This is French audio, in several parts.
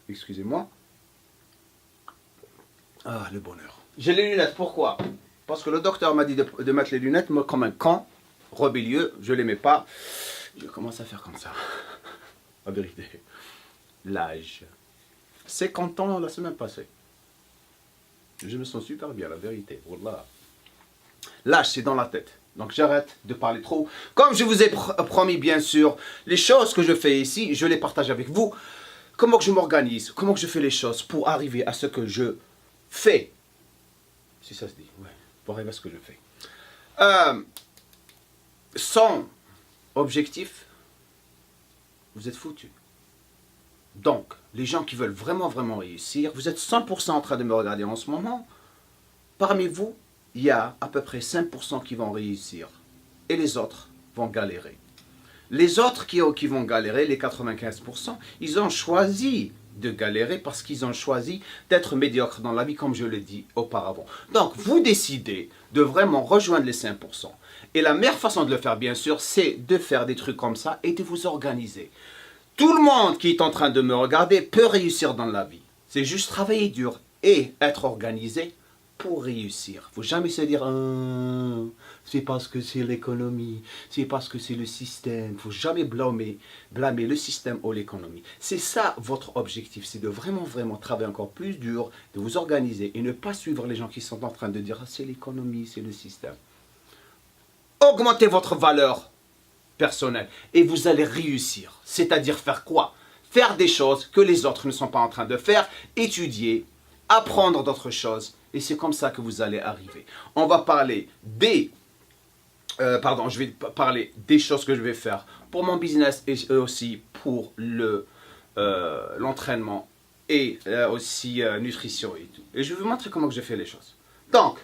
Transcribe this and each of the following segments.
Excusez-moi. Ah, le bonheur. J'ai les lunettes, pourquoi? Parce que le docteur m'a dit de mettre les lunettes, moi comme un camp, rebellieux, je ne les mets pas. Je commence à faire comme ça. La vérité. L'âge. 50 ans la semaine passée. Je me sens super bien, la vérité. Wallah. L'âge, c'est dans la tête. Donc j'arrête de parler trop. Comme je vous ai promis, bien sûr, les choses que je fais ici, je les partage avec vous. Comment que je m'organise, comment que je fais les choses pour arriver à ce que je fais. Si ça se dit, ouais, pour arriver à ce que je fais. Sans objectif, vous êtes foutus. Donc, les gens qui veulent vraiment, vraiment réussir, vous êtes 100% en train de me regarder en ce moment. Parmi vous, il y a à peu près 5% qui vont réussir. Et les autres vont galérer. Les autres qui vont galérer, les 95%, ils ont choisi de galérer parce qu'ils ont choisi d'être médiocres dans la vie, comme je l'ai dit auparavant. Donc, vous décidez de vraiment rejoindre les 5%. Et la meilleure façon de le faire, bien sûr, c'est de faire des trucs comme ça et de vous organiser. Tout le monde qui est en train de me regarder peut réussir dans la vie. C'est juste travailler dur et être organisé pour réussir. Il ne faut jamais se dire c'est parce que c'est l'économie, c'est parce que c'est le système. Il ne faut jamais blâmer le système ou l'économie. C'est ça votre objectif, c'est de vraiment, vraiment travailler encore plus dur, de vous organiser et ne pas suivre les gens qui sont en train de dire c'est l'économie, c'est le système. Augmentez votre valeur personnelle et vous allez réussir. C'est-à-dire faire quoi? Faire des choses que les autres ne sont pas en train de faire, étudier, apprendre d'autres choses. Et c'est comme ça que vous allez arriver. On va parler des... je vais parler des choses que je vais faire pour mon business et aussi pour l'entraînement et aussi nutrition et tout. Et je vais vous montrer comment que je fais les choses. Donc,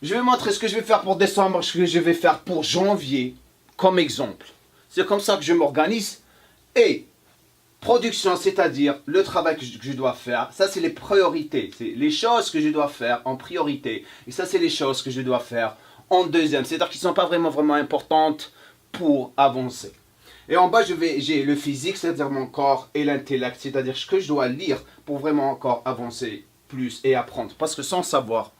je vais montrer ce que je vais faire pour décembre, ce que je vais faire pour janvier, comme exemple. C'est comme ça que je m'organise. Et production, c'est-à-dire le travail que je dois faire, ça c'est les priorités. C'est les choses que je dois faire en priorité. Et ça c'est les choses que je dois faire en deuxième. C'est-à-dire qu'ils ne sont pas vraiment importantes pour avancer. Et en bas, j'ai le physique, c'est-à-dire mon corps, et l'intellect, c'est-à-dire ce que je dois lire pour vraiment encore avancer plus et apprendre. Parce que sans savoir,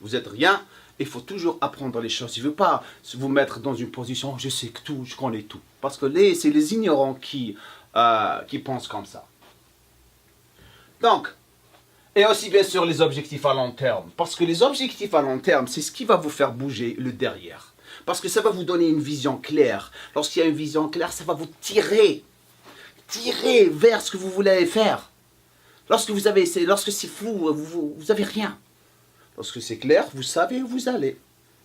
vous n'êtes rien. Il faut toujours apprendre les choses. Je ne veux pas vous mettre dans une position, je sais que tout, je connais tout. Parce que c'est les ignorants qui pensent comme ça. Donc, et aussi bien sûr les objectifs à long terme. Parce que les objectifs à long terme, c'est ce qui va vous faire bouger le derrière. Parce que ça va vous donner une vision claire. Lorsqu'il y a une vision claire, ça va vous tirer vers ce que vous voulez faire. Lorsque c'est flou, vous n'avez rien. Lorsque c'est clair, vous savez où vous allez.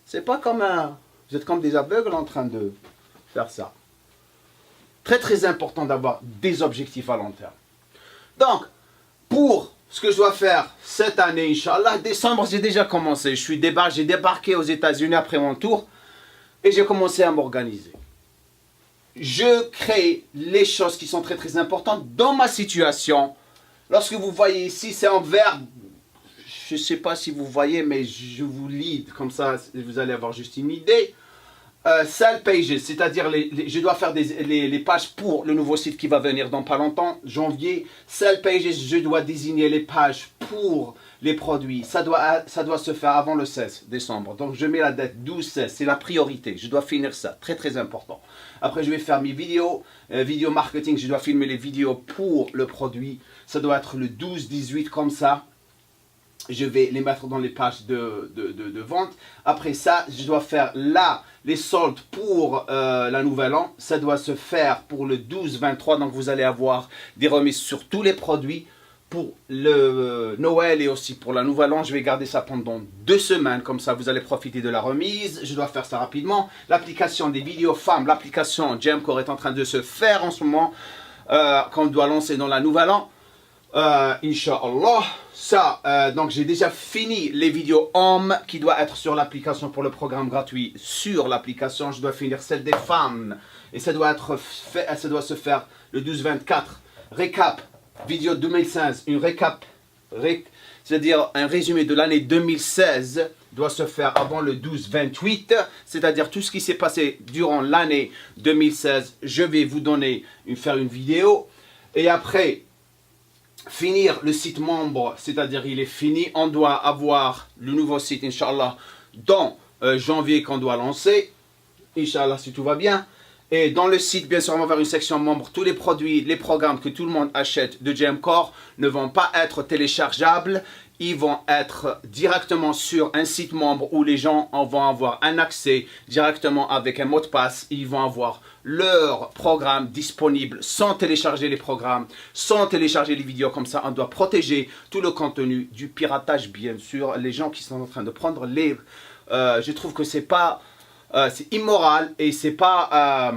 C'est pas comme vous êtes comme des aveugles en train de faire ça. Très très important d'avoir des objectifs à long terme. Donc, pour ce que je dois faire cette année, Inch'Allah, décembre, j'ai déjà commencé. J'ai débarqué aux États-Unis après mon tour et j'ai commencé à m'organiser. Je crée les choses qui sont très très importantes dans ma situation. Lorsque vous voyez ici, c'est en vert. Je ne sais pas si vous voyez, mais je vous lis, comme ça vous allez avoir juste une idée. Sell pages, c'est-à-dire je dois faire les pages pour le nouveau site qui va venir dans pas longtemps, janvier. Sell pages, je dois désigner les pages pour les produits. Ça doit se faire avant le 16 décembre. Donc je mets la date 12-16, c'est la priorité. Je dois finir ça, très très important. Après je vais faire mes vidéos, vidéo marketing, je dois filmer les vidéos pour le produit. Ça doit être le 12-18 comme ça. Je vais les mettre dans les pages de vente. Après ça, je dois faire là les soldes pour la Nouvelle An. Ça doit se faire pour le 12-23. Donc vous allez avoir des remises sur tous les produits pour le Noël et aussi pour la Nouvelle An. Je vais garder ça pendant 2 semaines. Comme ça, vous allez profiter de la remise. Je dois faire ça rapidement. L'application des vidéos femmes, l'application Gemcore est en train de se faire en ce moment. Qu'on doit lancer dans la Nouvelle An. Inch'Allah. Ça, donc j'ai déjà fini les vidéos hommes qui doivent être sur l'application pour le programme gratuit sur l'application. Je dois finir celle des femmes et ça doit se faire le 12-24. Récap, vidéo 2016, une récap, c'est-à-dire un résumé de l'année 2016 doit se faire avant le 12-28, c'est-à-dire tout ce qui s'est passé durant l'année 2016. Je vais vous donner, faire une vidéo. Et après, finir le site membre, c'est-à-dire il est fini. On doit avoir le nouveau site, Inch'Allah, dans janvier qu'on doit lancer. Inch'Allah, si tout va bien. Et dans le site, bien sûr, on va avoir une section membre. Tous les produits, les programmes que tout le monde achète de GMCore ne vont pas être téléchargeables. Ils vont être directement sur un site membre où les gens vont avoir un accès directement avec un mot de passe. Ils vont avoir leur programme disponible sans télécharger les programmes, sans télécharger les vidéos. Comme ça, on doit protéger tout le contenu du piratage, bien sûr. Les gens qui sont en train de prendre les... je trouve que c'est pas... c'est immoral et c'est pas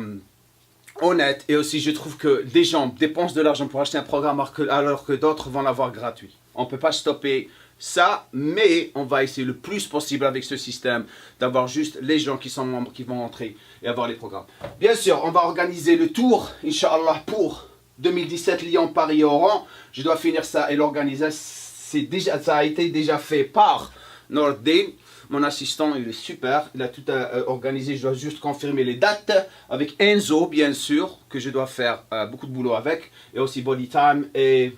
honnête. Et aussi, je trouve que des gens dépensent de l'argent pour acheter un programme alors que d'autres vont l'avoir gratuit. On ne peut pas stopper ça, mais on va essayer le plus possible avec ce système d'avoir juste les gens qui sont membres qui vont entrer et avoir les programmes. Bien sûr, on va organiser le tour, Inch'Allah, pour 2017 Lyon, Paris, Oran. Je dois finir ça et l'organiser. Ça a été déjà fait par Nordin. Mon assistant, il est super, il a tout organisé, je dois juste confirmer les dates avec Enzo, bien sûr, que je dois faire beaucoup de boulot avec, et aussi Bodytime et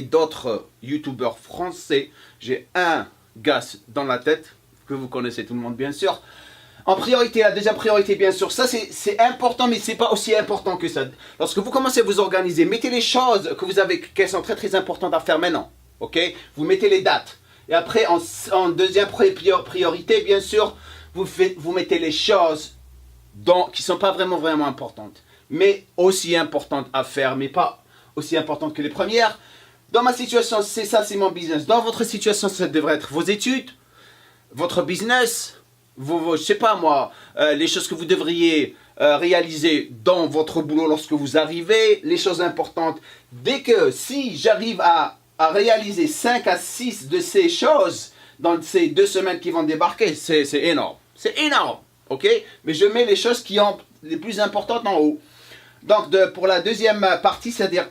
d'autres youtubeurs français. J'ai un gars dans la tête, que vous connaissez tout le monde, bien sûr. En priorité, la deuxième priorité, bien sûr, ça c'est important, mais c'est pas aussi important que ça. Lorsque vous commencez à vous organiser, mettez les choses que vous avez, qui sont très très importantes à faire maintenant, ok? Vous mettez les dates. Et après, en deuxième priorité, bien sûr, vous mettez les choses qui ne sont pas vraiment importantes. Mais aussi importantes à faire, mais pas aussi importantes que les premières. Dans ma situation, c'est ça, c'est mon business. Dans votre situation, ça devrait être vos études, votre business, je sais pas moi, les choses que vous devriez réaliser dans votre boulot lorsque vous arrivez, les choses importantes. Dès que, si j'arrive à réaliser 5 à 6 de ces choses dans ces 2 semaines qui vont débarquer, c'est énorme. C'est énorme, ok? Mais je mets les choses qui ont les plus importantes en haut. Donc, pour la deuxième partie, c'est-à-dire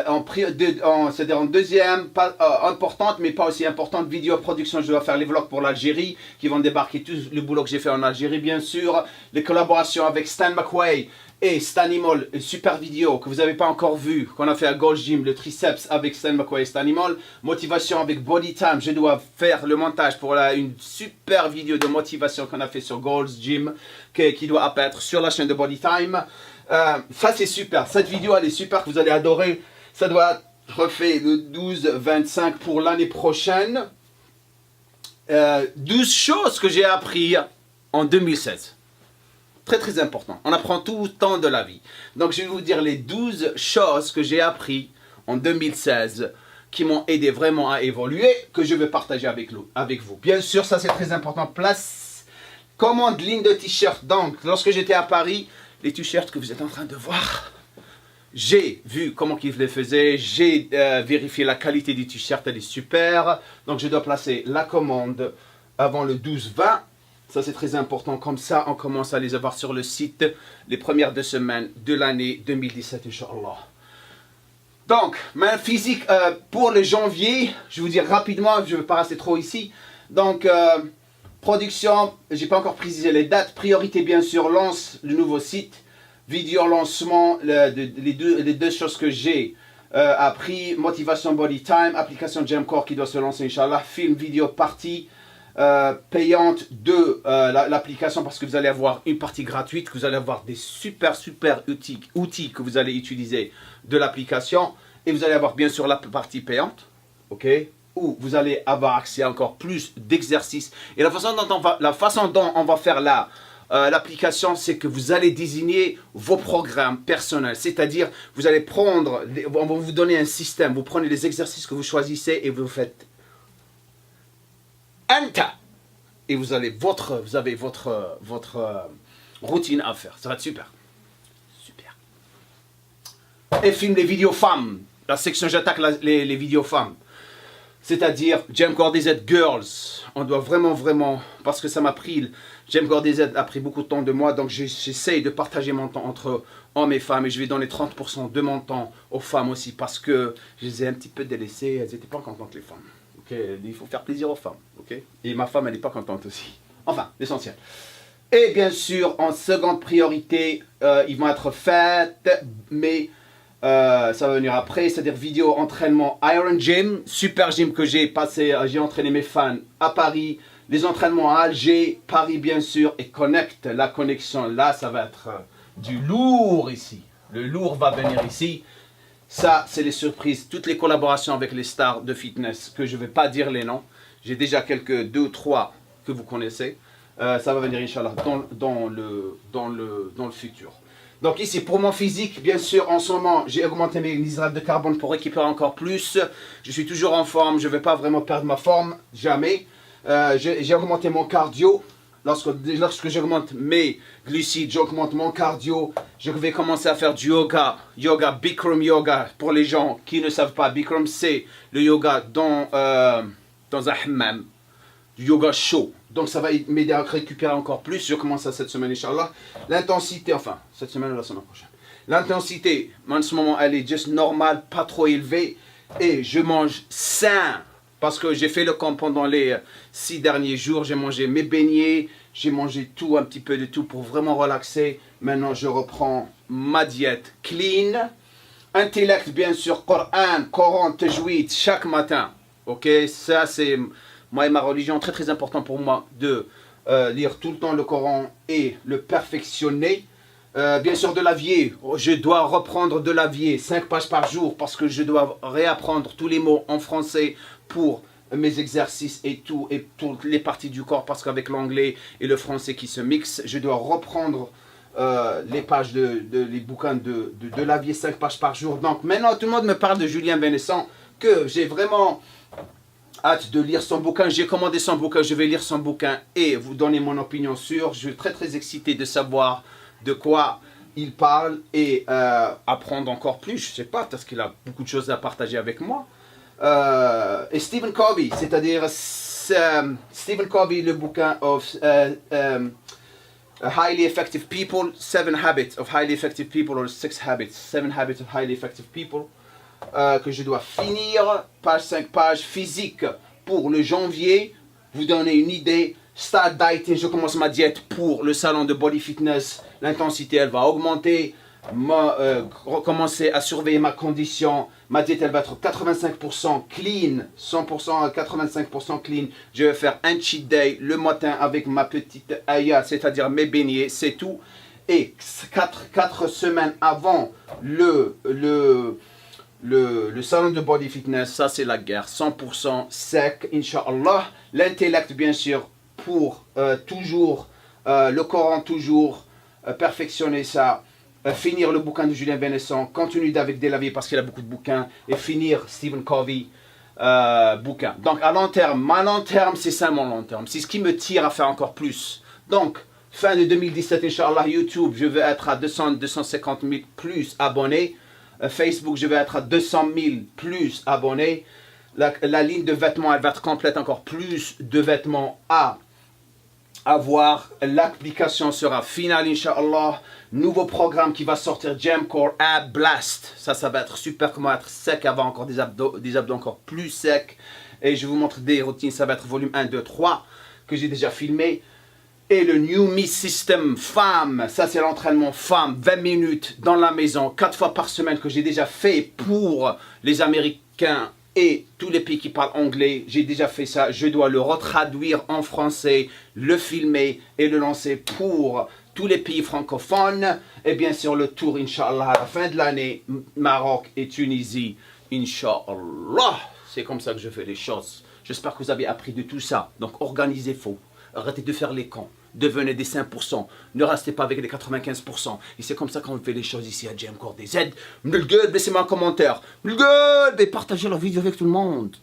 en deuxième, pas importante, mais pas aussi importante, vidéo production. Je dois faire les vlogs pour l'Algérie, qui vont débarquer, tout le boulot que j'ai fait en Algérie, bien sûr. Les collaborations avec Stan McQuay et Stanimol, une super vidéo que vous n'avez pas encore vue, qu'on a fait à Gold's Gym, le triceps avec Stan McQuay et Stanimol. Motivation avec Bodytime, je dois faire le montage pour une super vidéo de motivation qu'on a fait sur Gold's Gym, qui doit apparaître sur la chaîne de Bodytime. Ça c'est super, cette vidéo elle est super, que vous allez adorer. Ça doit être refait le 12-25 pour l'année prochaine. 12 choses que j'ai appris en 2016. Très très important, on apprend tout le temps de la vie. Donc je vais vous dire les 12 choses que j'ai appris en 2016 qui m'ont aidé vraiment à évoluer, que je vais partager avec vous. Bien sûr, ça c'est très important. Commande ligne de t-shirt. Donc lorsque j'étais à Paris, les t-shirts que vous êtes en train de voir, j'ai vu comment ils les faisaient, j'ai vérifié la qualité du t-shirt, elle est super. Donc je dois placer la commande avant le 12-20. Ça c'est très important, comme ça on commence à les avoir sur le site les premières 2 semaines de l'année 2017, Inch'Allah. Donc, ma physique pour le janvier, je vais vous dire rapidement, je ne vais pas rester trop ici. Donc, production, j'ai pas encore précisé les dates. Priorité, bien sûr, lance le nouveau site. Vidéo lancement, les deux choses que j'ai appris. Motivation Bodytime, application GMCore qui doit se lancer, Inch'Allah. Film, vidéo, partie payante de l'application, parce que vous allez avoir une partie gratuite, que vous allez avoir des super outils que vous allez utiliser de l'application. Et vous allez avoir bien sûr la partie payante, ok, où vous allez avoir accès à encore plus d'exercices. Et la façon dont on va faire l'application, c'est que vous allez désigner vos programmes personnels. C'est-à-dire, vous allez prendre, on va vous donner un système, vous prenez les exercices que vous choisissez et vous faites Enter. Et vous avez votre routine à faire. Ça va être super. Super. Et filme les vidéos femmes. La section j'attaque les vidéos femmes. C'est-à-dire, GMCore DZ Girls. On doit vraiment, parce que ça m'a pris, GMCore DZ a pris beaucoup de temps de moi, donc j'essaye de partager mon temps entre hommes et femmes, et je vais donner 30% de mon temps aux femmes aussi, parce que je les ai un petit peu délaissées, elles n'étaient pas contentes les femmes. Okay, il faut faire plaisir aux femmes, ok? Et ma femme, elle n'est pas contente aussi. Enfin, l'essentiel. Et bien sûr, en seconde priorité, ils vont être faits, mais ça va venir après, c'est-à-dire vidéo entraînement Iron Gym, super gym que j'ai passé, j'ai entraîné mes fans à Paris, les entraînements à Alger, Paris bien sûr, et Connect, la connexion là, ça va être du lourd ici. Le lourd va venir ici. Ça, c'est les surprises, toutes les collaborations avec les stars de fitness, que je ne vais pas dire les noms. J'ai déjà quelques 2 ou 3 que vous connaissez. Ça va venir, Inch'Allah, dans le futur. Donc ici, pour mon physique, bien sûr, en ce moment, j'ai augmenté mes hydrates de carbone pour récupérer encore plus. Je suis toujours en forme, je ne vais pas vraiment perdre ma forme, jamais. J'ai augmenté mon cardio. Lorsque j'augmente mes glucides, j'augmente mon cardio. Je vais commencer à faire du yoga, Bikram yoga. Pour les gens qui ne savent pas, Bikram c'est le yoga dans un hammam, du yoga chaud. Donc ça va m'aider à récupérer encore plus. Je commence à cette semaine, Inch'Allah. L'intensité, enfin, cette semaine ou la semaine prochaine. L'intensité, en ce moment, elle est juste normale, pas trop élevée. Et je mange sain. Parce que j'ai fait le camp pendant les 6 derniers jours. J'ai mangé mes beignets. J'ai mangé tout, un petit peu de tout pour vraiment relaxer. Maintenant, je reprends ma diète clean. Intellect, bien sûr, Coran, tajwid, chaque matin. Ok, ça c'est moi et ma religion, très très important pour moi de lire tout le temps le Coran et le perfectionner. Bien sûr de l'avier, je dois reprendre de l'avier 5 pages par jour parce que je dois réapprendre tous les mots en français pour mes exercices et toutes les parties du corps parce qu'avec l'anglais et le français qui se mixent, je dois reprendre les pages les bouquins de l'avier 5 pages par jour. Donc maintenant tout le monde me parle de Julien Bénesson, que j'ai vraiment hâte de lire son bouquin. J'ai commandé son bouquin, je vais lire son bouquin et vous donner mon opinion sur. Je suis très très excité de savoir de quoi il parle et apprendre encore plus. Je ne sais pas, parce qu'il a beaucoup de choses à partager avec moi. Et Stephen Covey, c'est-à-dire Stephen Covey, le bouquin of Highly Effective People, 7 Habits of Highly Effective People, or 7 Habits of Highly Effective People, que je dois finir, page 5 pages, physique pour le janvier, vous donner une idée. Start dieting, je commence ma diète pour le salon de Body Fitness, l'intensité elle va augmenter, recommencer à surveiller ma condition, ma diète elle va être 85% clean, 100% à 85% clean, je vais faire un cheat day le matin avec ma petite aya, c'est-à-dire mes beignets, c'est tout, et 4 semaines avant le salon de Body Fitness, ça c'est la guerre, 100% sec, Inch'Allah, l'intellect bien sûr, pour toujours, le Coran toujours, perfectionner ça, finir le bouquin de Julien Bénesson, continuer David Delavier parce qu'il a beaucoup de bouquins, et finir Stephen Covey, bouquin. Donc à long terme, c'est ça mon long terme, c'est ce qui me tire à faire encore plus. Donc, fin de 2017, Inch'Allah, YouTube, je vais être à 250 000 plus abonnés, Facebook, je vais être à 200 000 plus abonnés, la ligne de vêtements, elle va être complète, encore plus de vêtements à avoir. L'application sera finale, Inch'Allah. Nouveau programme qui va sortir, Gemcore Ab Blast. Ça va être super, comment être sec, avoir encore des abdos encore plus secs. Et je vous montre des routines, ça va être volume 1, 2, 3, que j'ai déjà filmé. Et le New Me System Femme, ça c'est l'entraînement femme, 20 minutes dans la maison, 4 fois par semaine que j'ai déjà fait pour les Américains et tous les pays qui parlent anglais. J'ai déjà fait ça, je dois le retraduire en français, le filmer et le lancer pour tous les pays francophones. Et bien sûr le tour, Inch'Allah, à la fin de l'année, Maroc et Tunisie, Inch'Allah. C'est comme ça que je fais les choses. J'espère que vous avez appris de tout ça. Donc organisez-vous. Arrêtez de faire les cons. Devenez des 5%. Ne restez pas avec les 95%. Et c'est comme ça qu'on fait les choses ici à Gemcore DZ. Laissez-moi un commentaire. Partagez la vidéo avec tout le monde.